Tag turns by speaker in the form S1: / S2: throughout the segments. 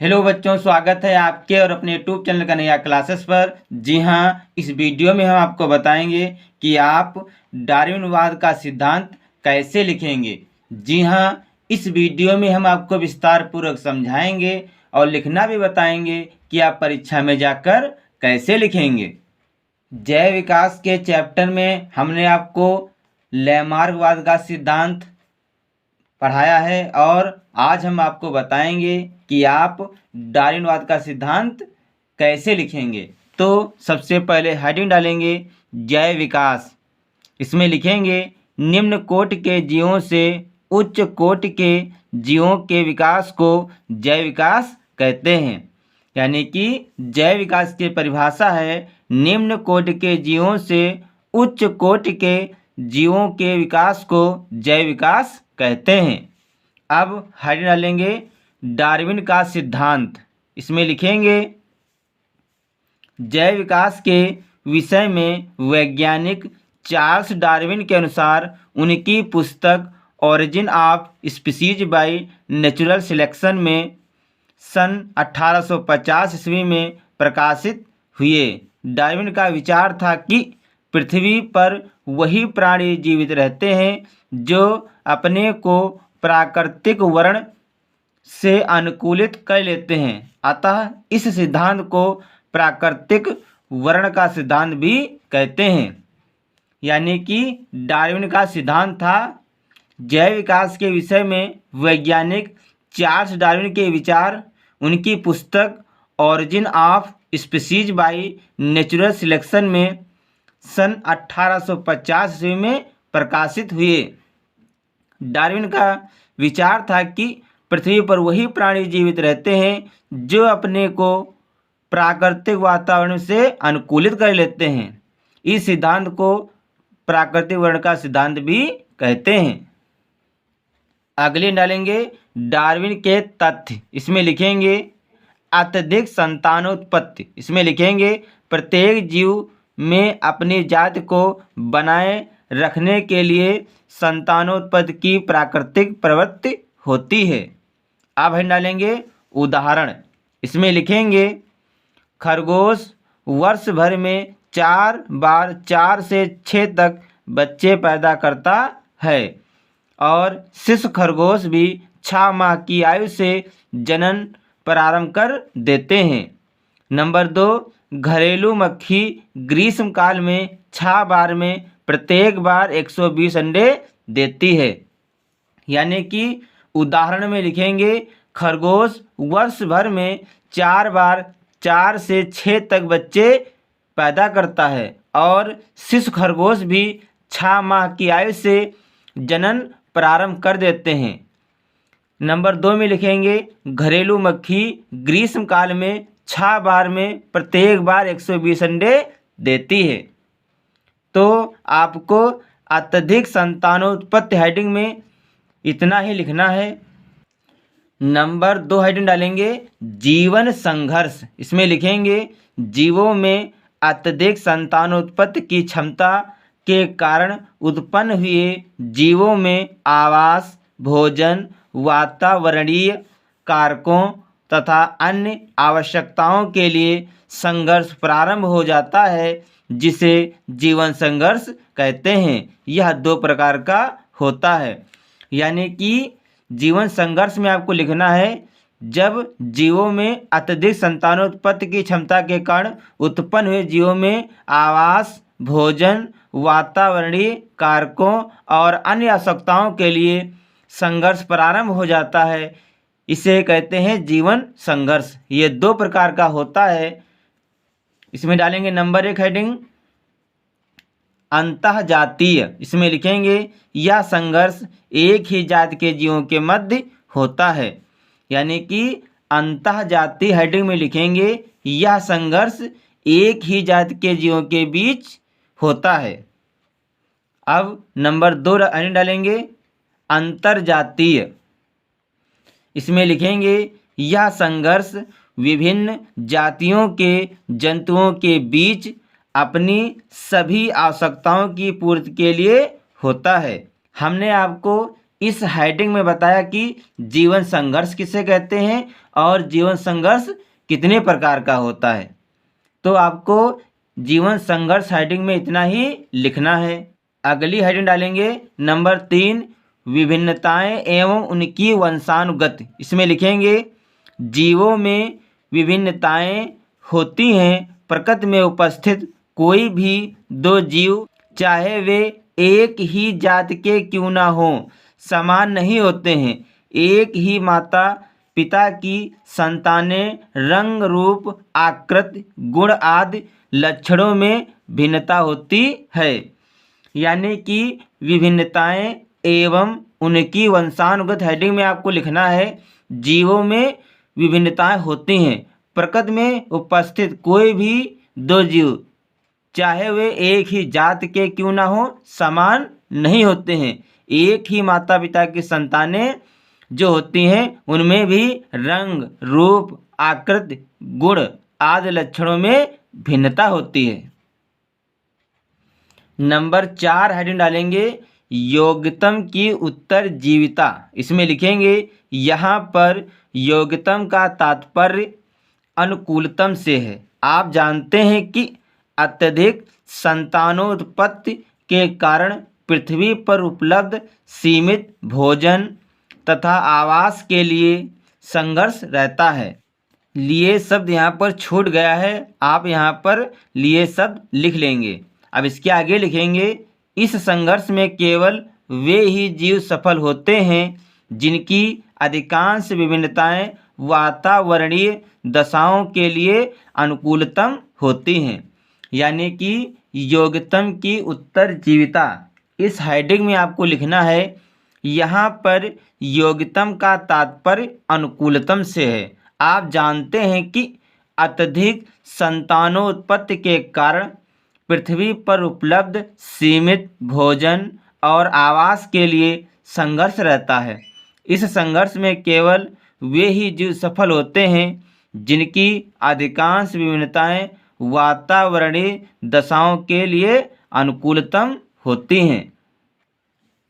S1: Hello बच्चों, स्वागत है आपके और अपने यूट्यूब चैनल कन्हैया क्लासेस पर। जी हाँ, इस वीडियो में हम आपको बताएंगे कि आप डार्विनवाद का सिद्धांत कैसे लिखेंगे। जी हाँ, इस वीडियो में हम आपको विस्तार पूर्वक समझाएंगे और लिखना भी बताएंगे कि आप परीक्षा में जाकर कैसे लिखेंगे। जय विकास के चैप्टर में हमने आपको लैमार्कवाद का सिद्धांत पढ़ाया है और आज हम आपको बताएंगे कि आप डार्विनवाद का सिद्धांत कैसे लिखेंगे। तो सबसे पहले हेडिंग डालेंगे जय विकास। इसमें लिखेंगे निम्न कोटि के जीवों से उच्च कोटि के जीवों के विकास को जय विकास कहते हैं। यानी कि जय विकास की परिभाषा है निम्न कोटि के जीवों से उच्च कोटि के जीवों के विकास को जय विकास कहते हैं। अब हेडिंग डालेंगे डार्विन का सिद्धांत। इसमें लिखेंगे जय विकास के विषय में वैज्ञानिक चार्ल्स डार्विन के अनुसार उनकी पुस्तक origin of species by natural selection में सन 1850 ईस्वी में प्रकाशित हुए। डार्विन का विचार था कि पृथ्वी पर वही प्राणी जीवित रहते हैं जो अपने को प्राकृतिक वर्ण से अनुकूलित कर लेते हैं। अतः इस सिद्धांत को प्राकृतिक वर्ण का सिद्धांत भी कहते हैं। यानी कि डार्विन का सिद्धांत था जैव विकास के विषय में वैज्ञानिक चार्ल्स डार्विन के विचार उनकी पुस्तक origin of species by natural selection में सन 1850 ईस्वी में प्रकाशित हुए। डार्विन का विचार था कि पृथ्वी पर वही प्राणी जीवित रहते हैं जो अपने को प्राकृतिक वातावरण से अनुकूलित कर लेते हैं। इस सिद्धांत को प्राकृतिक वर्ण का सिद्धांत भी कहते हैं। अगले डालेंगे डार्विन के तथ्य। इसमें लिखेंगे अत्यधिक संतानोत्पत्ति। इसमें लिखेंगे प्रत्येक जीव में अपनी जाति को बनाए रखने के लिए संतानोत्पत्ति की प्राकृतिक प्रवृत्ति होती है। अब हम डालेंगे उदाहरण। इसमें लिखेंगे खरगोश वर्ष भर में 4 बार 4 से 6 तक बच्चे पैदा करता है और शिशु खरगोश भी 6 माह की आयु से जनन प्रारंभ कर देते हैं। नंबर 2, घरेलू मक्खी ग्रीष्म काल में 6 बार में प्रत्येक बार 120 अंडे देती है। यानी कि उदाहरण में लिखेंगे खरगोश वर्ष भर में 4 बार 4 से 6 तक बच्चे पैदा करता है और शिशु खरगोश भी 6 माह की आयु से जनन प्रारंभ कर देते हैं। नंबर 2 में लिखेंगे घरेलू मक्खी ग्रीष्म काल में 6 बार में प्रत्येक बार 120 अंडे देती है। तो आपको अत्यधिक संतानोत्पत्ति हेडिंग में इतना ही लिखना है। नंबर 2 हेडिंग डालेंगे जीवन संघर्ष। इसमें लिखेंगे जीवों में अत्यधिक संतानोत्पत्ति की क्षमता के कारण उत्पन्न हुए जीवों में आवास, भोजन, वातावरणीय कारकों तथा अन्य आवश्यकताओं के लिए संघर्ष प्रारंभ हो जाता है, जिसे जीवन संघर्ष कहते हैं। यह 2 प्रकार का होता है। यानी कि जीवन संघर्ष में आपको लिखना है जब जीवों में अत्यधिक संतानोत्पत्ति की क्षमता के कारण उत्पन्न हुए जीवों में आवास, भोजन, वातावरणीय कारकों और अन्य आवश्यकताओं के लिए संघर्ष प्रारंभ हो जाता है, इसे कहते हैं जीवन संघर्ष। ये 2 प्रकार का होता है। इसमें डालेंगे नंबर 1 हेडिंग अंतःजातीय। इसमें लिखेंगे यह संघर्ष एक ही जाति के जीवों के मध्य होता है। यानी कि अंतःजातीय हेडिंग में लिखेंगे यह संघर्ष एक ही जाति के जीवों के बीच होता है। अब नंबर 2 डालेंगे अंतर्जातीय। इसमें लिखेंगे यह संघर्ष विभिन्न जातियों के जंतुओं के बीच अपनी सभी आवश्यकताओं की पूर्ति के लिए होता है। हमने आपको इस हेडिंग में बताया कि जीवन संघर्ष किसे कहते हैं और जीवन संघर्ष कितने प्रकार का होता है। तो आपको जीवन संघर्ष हेडिंग में इतना ही लिखना है। अगली हेडिंग डालेंगे नंबर 3, विभिन्नताएं एवं उनकी वंशानुगत। इसमें लिखेंगे जीवों में विभिन्नताएं होती हैं। प्रकृति में उपस्थित कोई भी दो जीव, चाहे वे एक ही जात के क्यों ना हो, समान नहीं होते हैं। एक ही माता पिता की संतानें रंग रूप आकृति गुण आदि लक्षणों में भिन्नता होती है। यानी कि विभिन्नताएं एवं उनकी वंशानुगत हेडिंग में आपको लिखना है जीवों में विभिन्नताएं होती हैं। प्रकृति में उपस्थित कोई भी दो जीव, चाहे वे एक ही जात के क्यों ना हो, समान नहीं होते हैं। एक ही माता पिता की संतानें जो होती हैं उनमें भी रंग रूप आकृति गुण आदि लक्षणों में भिन्नता होती है। नंबर 4 हेडिंग डालेंगे योग्यतम की उत्तरजीविता। इसमें लिखेंगे यहाँ पर योग्यतम का तात्पर्य अनुकूलतम से है। आप जानते हैं कि अत्यधिक संतानोत्पत्ति के कारण पृथ्वी पर उपलब्ध सीमित भोजन तथा आवास के लिए संघर्ष रहता है। लिए शब्द यहाँ पर छूट गया है, आप यहाँ पर लिए शब्द लिख लेंगे। अब इसके आगे लिखेंगे इस संघर्ष में केवल वे ही जीव सफल होते हैं जिनकी अधिकांश विभिन्नताएं वातावरणीय दशाओं के लिए अनुकूलतम होती हैं। यानी कि योग्यतम की उत्तरजीविता, इस हेडिंग में आपको लिखना है यहाँ पर योग्यतम का तात्पर्य अनुकूलतम से है। आप जानते हैं कि अत्यधिक संतानोत्पत्ति के कारण पृथ्वी पर उपलब्ध सीमित भोजन और आवास के लिए संघर्ष रहता है। इस संघर्ष में केवल वे ही जीव सफल होते हैं जिनकी अधिकांश विभिन्नताएं वातावरणीय दशाओं के लिए अनुकूलतम होती हैं।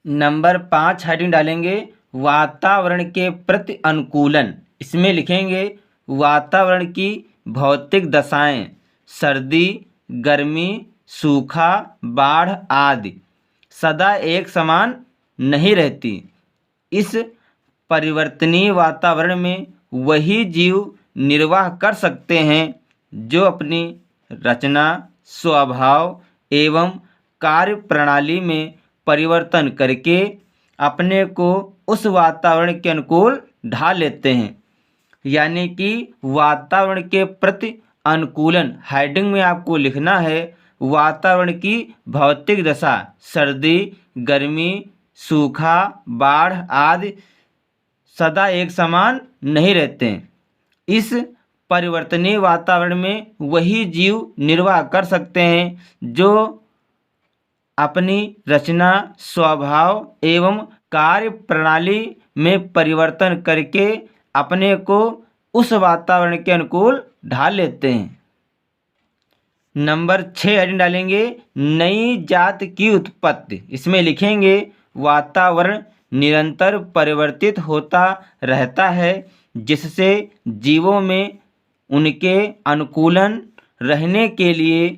S1: नंबर 5 हेडिंग डालेंगे वातावरण के प्रति अनुकूलन। इसमें लिखेंगे वातावरण की भौतिक दशाएं सर्दी गर्मी सूखा बाढ़ आदि सदा एक समान नहीं रहती। इस परिवर्तनीय वातावरण में वही जीव निर्वाह कर सकते हैं जो अपनी रचना स्वभाव एवं कार्य प्रणाली में परिवर्तन करके अपने को उस वातावरण के अनुकूल ढाल लेते हैं। यानी कि वातावरण के प्रति अनुकूलन हेडिंग में आपको लिखना है वातावरण की भौतिक दशा सर्दी गर्मी सूखा बाढ़ आदि सदा एक समान नहीं रहते हैं। इस परिवर्तनीय वातावरण में वही जीव निर्वाह कर सकते हैं जो अपनी रचना स्वभाव एवं कार्य प्रणाली में परिवर्तन करके अपने को उस वातावरण के अनुकूल ढाल लेते हैं। नंबर 6 हेडिंग डालेंगे नई जात की उत्पत्ति। इसमें लिखेंगे वातावरण निरंतर परिवर्तित होता रहता है जिससे जीवों में उनके अनुकूलन रहने के लिए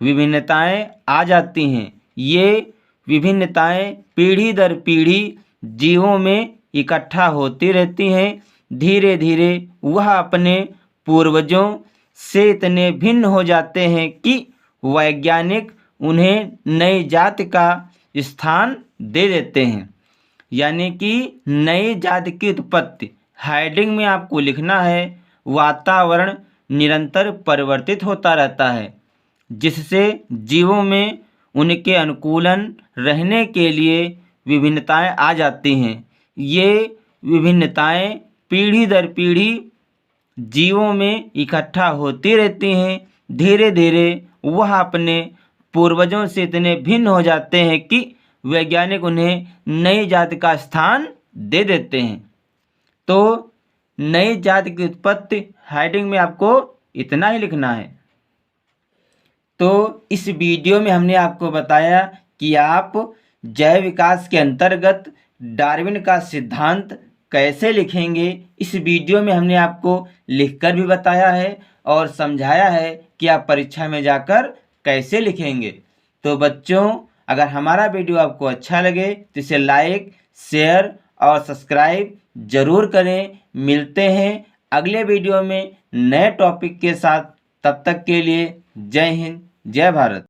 S1: विभिन्नताएं आ जाती हैं। ये विभिन्नताएं पीढ़ी दर पीढ़ी जीवों में इकट्ठा होती रहती हैं। धीरे धीरे वह अपने पूर्वजों से इतने भिन्न हो जाते हैं कि वैज्ञानिक उन्हें नई जाति का स्थान दे देते हैं। यानी कि नई जाति की उत्पत्ति हेडिंग में आपको लिखना है वातावरण निरंतर परिवर्तित होता रहता है जिससे जीवों में उनके अनुकूलन रहने के लिए विभिन्नताएं आ जाती हैं। ये विभिन्नताएं पीढ़ी दर पीढ़ी जीवों में इकट्ठा होती रहती हैं। धीरे धीरे वह अपने पूर्वजों से इतने भिन्न हो जाते हैं कि वैज्ञानिक उन्हें नई जाति का स्थान दे देते हैं। तो नई जाति की उत्पत्ति हेडिंग में आपको इतना ही लिखना है। तो इस वीडियो में हमने आपको बताया कि आप जैव विकास के अंतर्गत डार्विन का सिद्धांत कैसे लिखेंगे, इस वीडियो में हमने आपको लिखकर भी बताया है और समझाया है कि आप परीक्षा में जाकर कैसे लिखेंगे। तो बच्चों, अगर हमारा वीडियो आपको अच्छा लगे तो इसे लाइक, शेयर और सब्सक्राइब जरूर करें। मिलते हैं अगले वीडियो में नए टॉपिक के साथ। तब तक के लिए जय हिंद, जय भारत।